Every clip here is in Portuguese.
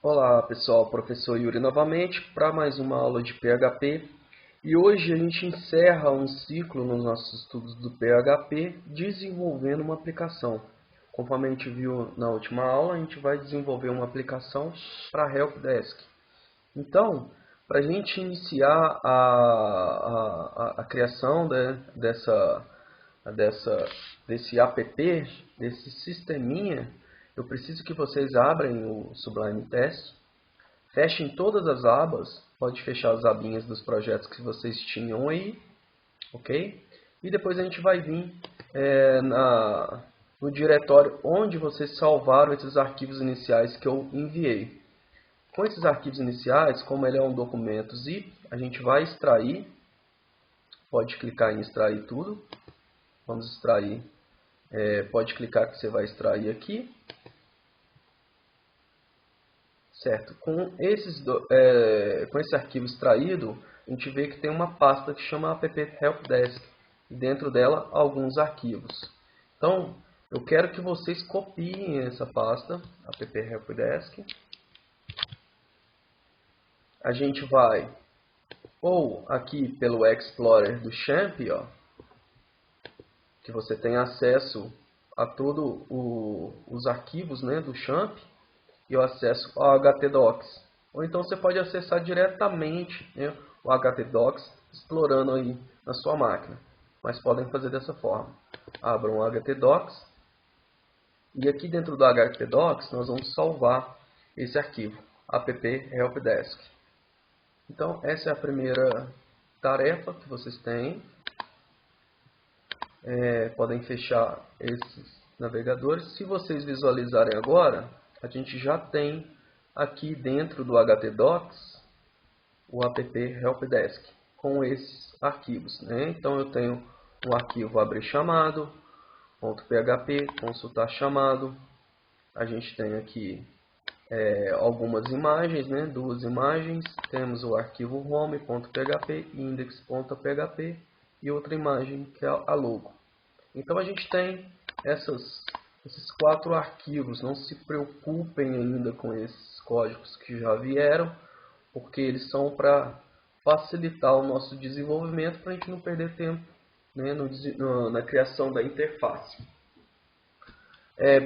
Olá pessoal, professor Yuri novamente para mais uma aula de PHP e hoje a gente encerra um ciclo nos nossos estudos do PHP desenvolvendo uma aplicação. Conforme a gente viu na última aula, a gente vai desenvolver uma aplicação para Helpdesk. Então, para a gente iniciar a criação desse app, desse sisteminha, eu preciso que vocês abram o Sublime Text. Fechem todas as abas, pode fechar as abinhas dos projetos que vocês tinham aí, ok? E depois a gente vai vir no diretório onde vocês salvaram esses arquivos iniciais que eu enviei. Com esses arquivos iniciais, como ele é um documento zip, a gente vai extrair, pode clicar em extrair tudo, vamos extrair, pode clicar que você vai extrair aqui. Certo. Com esse arquivo extraído, a gente vê que tem uma pasta que chama app helpdesk. E dentro dela, alguns arquivos. Então, eu quero que vocês copiem essa pasta, app helpdesk. A gente vai, ou aqui pelo Explorer do Champ, ó, que você tem acesso a todos os arquivos, né, do Champ, e o acesso ao htdocs. Ou então você pode acessar diretamente, né, o htdocs explorando aí na sua máquina. Mas podem fazer dessa forma. Abram o htdocs e aqui dentro do htdocs nós vamos salvar esse arquivo, app helpdesk. Então essa é a primeira tarefa que vocês têm. Podem fechar esses navegadores. Se vocês visualizarem agora, a gente já tem aqui dentro do htdocs o app helpdesk com esses arquivos, né? Então eu tenho o arquivo abrir chamado, .php, consultar chamado. A gente tem aqui algumas imagens, né? Duas imagens. Temos o arquivo home.php, index.php e outra imagem que é a logo. Então a gente tem esses 4 arquivos. Não se preocupem ainda com esses códigos que já vieram, porque eles são para facilitar o nosso desenvolvimento, para a gente não perder tempo, né, na criação da interface.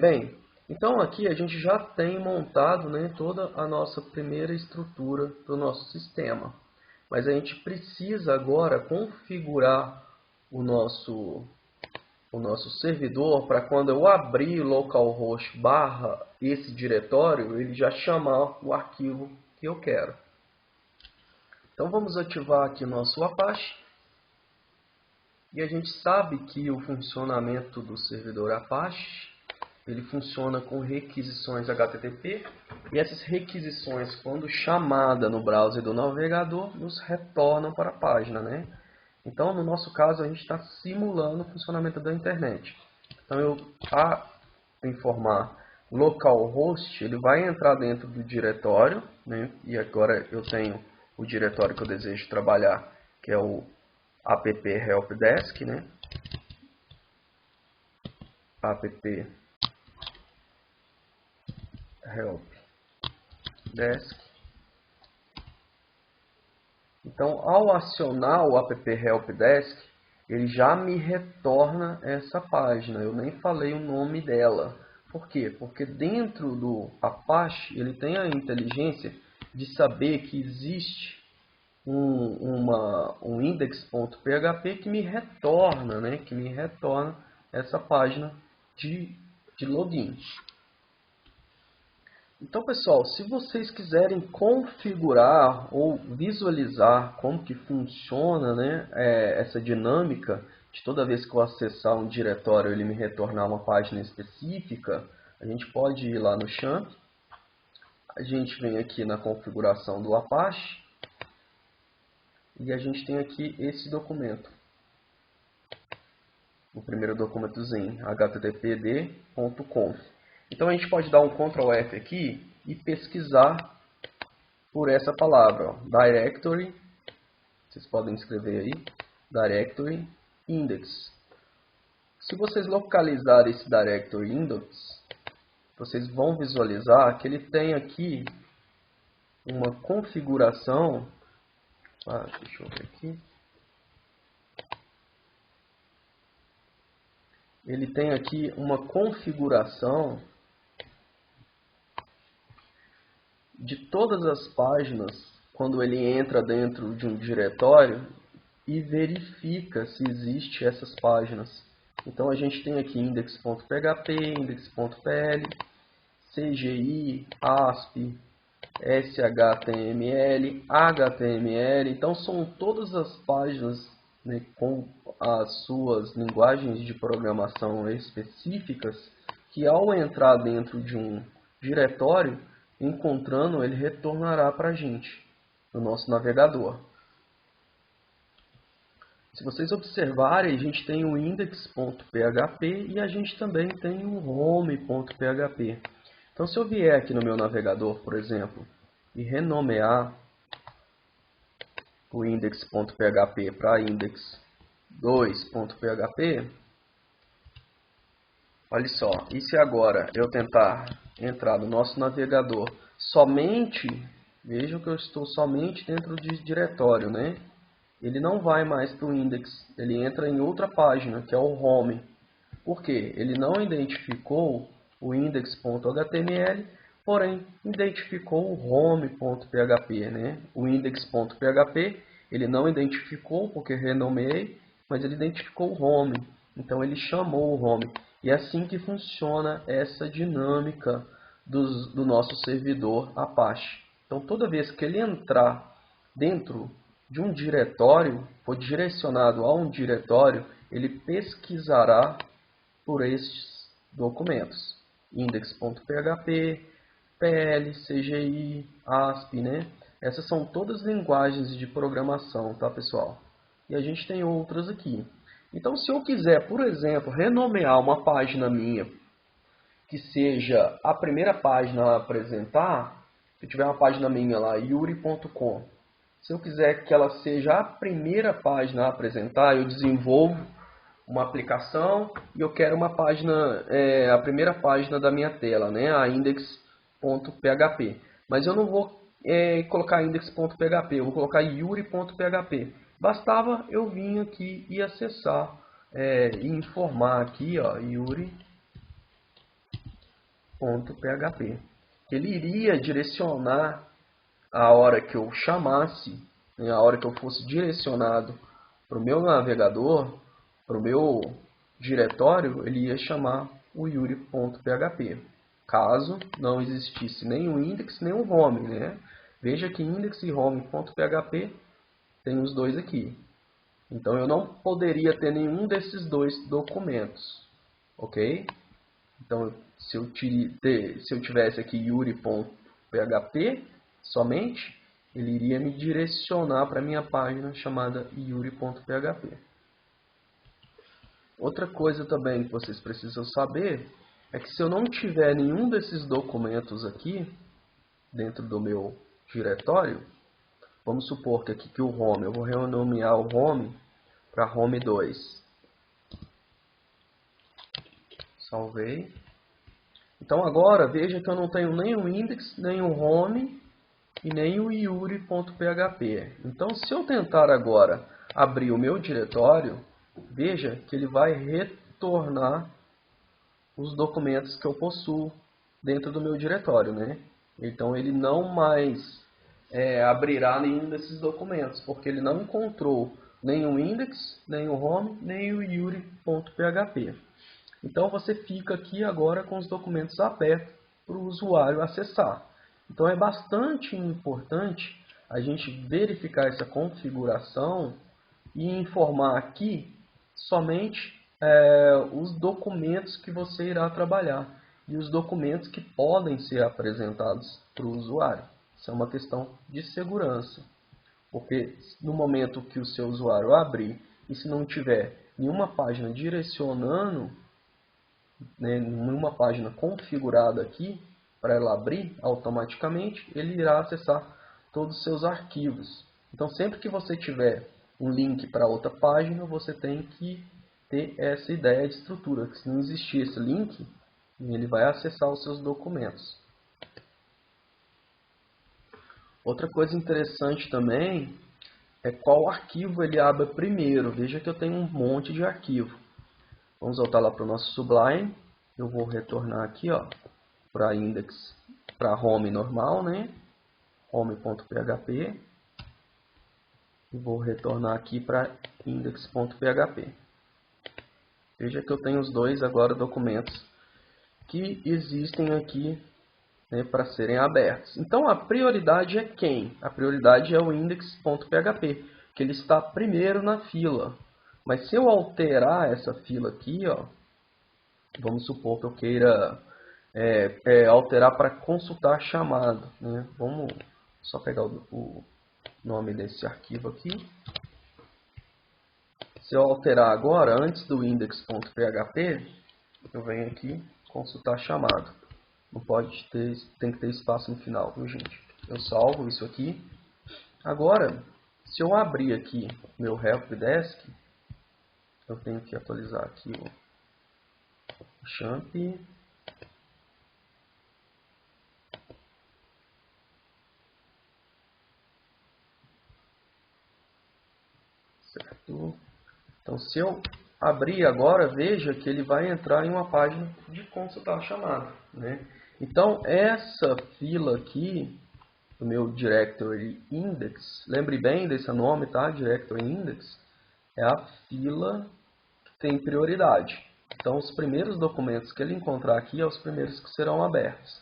Bem, então aqui a gente já tem montado, né, toda a nossa primeira estrutura do nosso sistema. Mas a gente precisa agora configurar o nosso servidor para quando eu abrir localhost barra esse diretório, ele já chamar o arquivo que eu quero. Então vamos ativar aqui o nosso Apache. E a gente sabe que o funcionamento do servidor Apache, ele funciona com requisições HTTP. E essas requisições, quando chamada no browser do navegador, nos retornam para a página, né? Então, no nosso caso, a gente está simulando o funcionamento da internet. Então, a informar localhost, ele vai entrar dentro do diretório, né? E agora eu tenho o diretório que eu desejo trabalhar, que é o app helpdesk, né? App helpdesk. Então, ao acionar o app helpdesk, ele já me retorna essa página. Eu nem falei o nome dela. Por quê? Porque dentro do Apache, ele tem a inteligência de saber que existe um index.php que me retorna, né? Que me retorna essa página de login. Então, pessoal, se vocês quiserem configurar ou visualizar como que funciona, né, essa dinâmica de toda vez que eu acessar um diretório ele me retornar uma página específica, a gente pode ir lá no Champ, a gente vem aqui na configuração do Apache e a gente tem aqui esse documento. O primeiro documentozinho, httpd.conf. Então a gente pode dar um Ctrl F aqui e pesquisar por essa palavra, ó, directory, vocês podem escrever aí, directory index. Se vocês localizarem esse directory index, vocês vão visualizar que ele tem aqui uma configuração. Deixa eu ver aqui. Ele tem aqui uma configuração de todas as páginas quando ele entra dentro de um diretório e verifica se existe essas páginas. Então a gente tem aqui index.php, index.pl, CGI, ASP, SHTML, HTML. Então são todas as páginas, né, com as suas linguagens de programação específicas que ao entrar dentro de um diretório, encontrando, ele retornará para a gente no nosso navegador. Se vocês observarem, a gente tem o index.php e a gente também tem o home.php. Então, se eu vier aqui no meu navegador, por exemplo, e renomear o index.php para index2.php, olha só, e se agora eu tentar entrar no nosso navegador somente, vejam que eu estou somente dentro de diretório, né? Ele não vai mais para o index, ele entra em outra página, que é o home. Por quê? Ele não identificou o index.html, porém identificou o home.php, né? O index.php ele não identificou porque renomeei, mas ele identificou o home. Então ele chamou o home. E é assim que funciona essa dinâmica do nosso servidor Apache. Então toda vez que ele entrar dentro de um diretório, for direcionado a um diretório, ele pesquisará por estes documentos. Index.php, PL, CGI, ASP, né? Essas são todas linguagens de programação, tá, pessoal? E a gente tem outras aqui. Então, se eu quiser, por exemplo, renomear uma página minha que seja a primeira página a apresentar, se eu tiver uma página minha lá, yuri.com, se eu quiser que ela seja a primeira página a apresentar, eu desenvolvo uma aplicação e eu quero uma página, a primeira página da minha tela, né, a index.php. Mas eu não vou colocar index.php, eu vou colocar yuri.php. Bastava eu vir aqui e acessar e informar aqui, ó, yuri.php. Ele iria direcionar a hora que eu chamasse, né, a hora que eu fosse direcionado para o meu navegador, para o meu diretório, ele ia chamar o yuri.php. Caso não existisse nem o index nem o home, né? Veja que index e home.php tem os dois aqui. Então eu não poderia ter nenhum desses dois documentos, ok? Então se eu tivesse aqui yuri.php somente, ele iria me direcionar para a minha página chamada yuri.php. Outra coisa também que vocês precisam saber é que se eu não tiver nenhum desses documentos aqui dentro do meu diretório, vamos supor que aqui que o home, eu vou renomear o home para home 2. Salvei. Então agora veja que eu não tenho nem o index, nem o home e nem o yuri.php. Então se eu tentar agora abrir o meu diretório, veja que ele vai retornar os documentos que eu possuo dentro do meu diretório, né? Então ele não mais abrirá nenhum desses documentos, porque ele não encontrou nem o index, nem o home, nem o yuri.php. Então você fica aqui agora com os documentos abertos para o usuário acessar. Então é bastante importante a gente verificar essa configuração e informar aqui somente os documentos que você irá trabalhar e os documentos que podem ser apresentados para o usuário. Isso é uma questão de segurança, porque no momento que o seu usuário abrir e se não tiver nenhuma página direcionando, né, nenhuma página configurada aqui para ela abrir automaticamente, ele irá acessar todos os seus arquivos. Então sempre que você tiver um link para outra página, você tem que ter essa ideia de estrutura, que se não existir esse link, ele vai acessar os seus documentos. Outra coisa interessante também é qual arquivo ele abre primeiro. Veja que eu tenho um monte de arquivo. Vamos voltar lá para o nosso Sublime. Eu vou retornar aqui para index, para home normal, né? home.php. E vou retornar aqui para index.php. Veja que eu tenho os dois agora documentos que existem aqui, né, para serem abertos. Então a prioridade é quem? A prioridade é o index.php, que ele está primeiro na fila. Mas se eu alterar essa fila aqui, vamos supor que eu queira alterar para consultar chamado, né? Vamos só pegar o nome desse arquivo aqui. Se eu alterar agora, antes do index.php, eu venho aqui consultar chamado. Não pode ter, tem que ter espaço no final, viu, gente? Eu salvo isso aqui. Agora, se eu abrir aqui meu helpdesk, eu tenho que atualizar aqui o champ. Certo? Então, se eu abrir agora, veja que ele vai entrar em uma página de consultar chamada, né? Então, essa fila aqui, do meu directory index, lembre bem desse nome, tá? Directory index, é a fila que tem prioridade. Então, os primeiros documentos que ele encontrar aqui são os primeiros que serão abertos.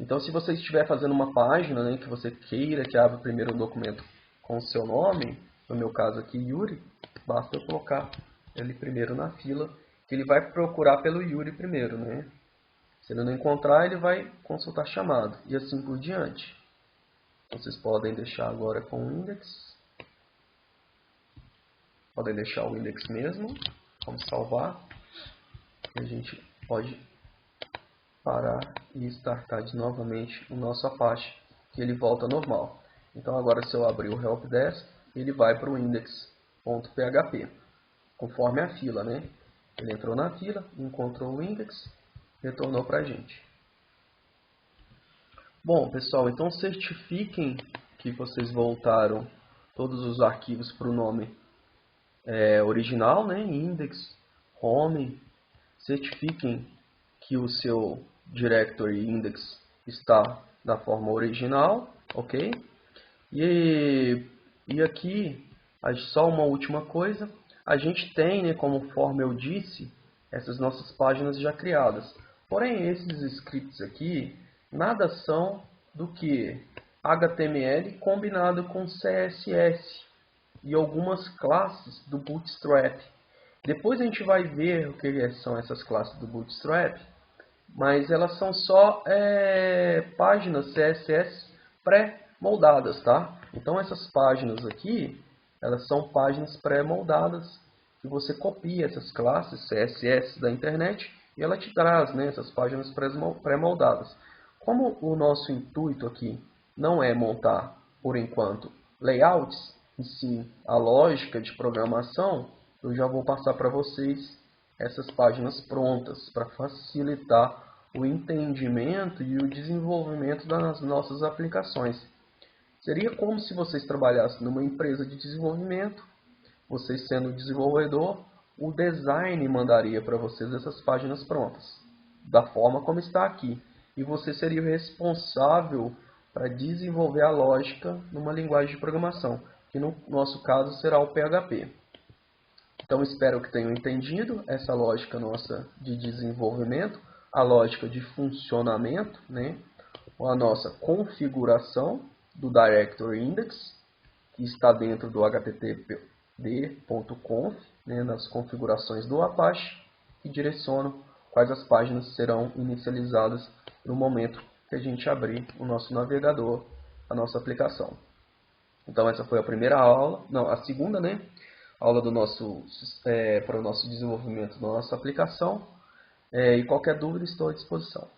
Então, se você estiver fazendo uma página, né, que você queira que abra primeiro um documento com o seu nome, no meu caso aqui, Yuri, basta eu colocar ele primeiro na fila, que ele vai procurar pelo Yuri primeiro, né? Se ele não encontrar, ele vai consultar chamado, e assim por diante. Vocês podem deixar agora com o index. Podem deixar o index mesmo. Vamos salvar. E a gente pode parar e startar novamente o nosso Apache, que ele volta normal. Então agora, se eu abrir o helpdesk, ele vai para o index.php, conforme a fila, né? Ele entrou na fila, encontrou o index, retornou para a gente. Bom, pessoal, então certifiquem que vocês voltaram todos os arquivos para o nome original, né? Index, home. Certifiquem que o seu directory index está da forma original, ok? E aqui, só uma última coisa, a gente tem, né, conforme eu disse, essas nossas páginas já criadas. Porém, esses scripts aqui, nada são do que HTML combinado com CSS e algumas classes do Bootstrap. Depois a gente vai ver o que são essas classes do Bootstrap, mas elas são só páginas CSS pré-moldadas, tá? Então essas páginas aqui, elas são páginas pré-moldadas, que você copia essas classes CSS da internet e ela te traz, né, essas páginas pré-moldadas. Como o nosso intuito aqui não é montar, por enquanto, layouts, e sim a lógica de programação, eu já vou passar para vocês essas páginas prontas para facilitar o entendimento e o desenvolvimento das nossas aplicações. Seria como se vocês trabalhassem numa empresa de desenvolvimento, vocês sendo desenvolvedor, o design mandaria para vocês essas páginas prontas, da forma como está aqui. E você seria o responsável para desenvolver a lógica numa linguagem de programação, que no nosso caso será o PHP. Então espero que tenham entendido essa lógica nossa de desenvolvimento, a lógica de funcionamento, né? A nossa configuração do Directory Index, que está dentro do httpd.conf, né, nas configurações do Apache, que direcionam quais as páginas serão inicializadas no momento que a gente abrir o nosso navegador, a nossa aplicação. Então essa foi a primeira aula, não, a segunda, né? Aula do para o nosso desenvolvimento da nossa aplicação. E qualquer dúvida estou à disposição.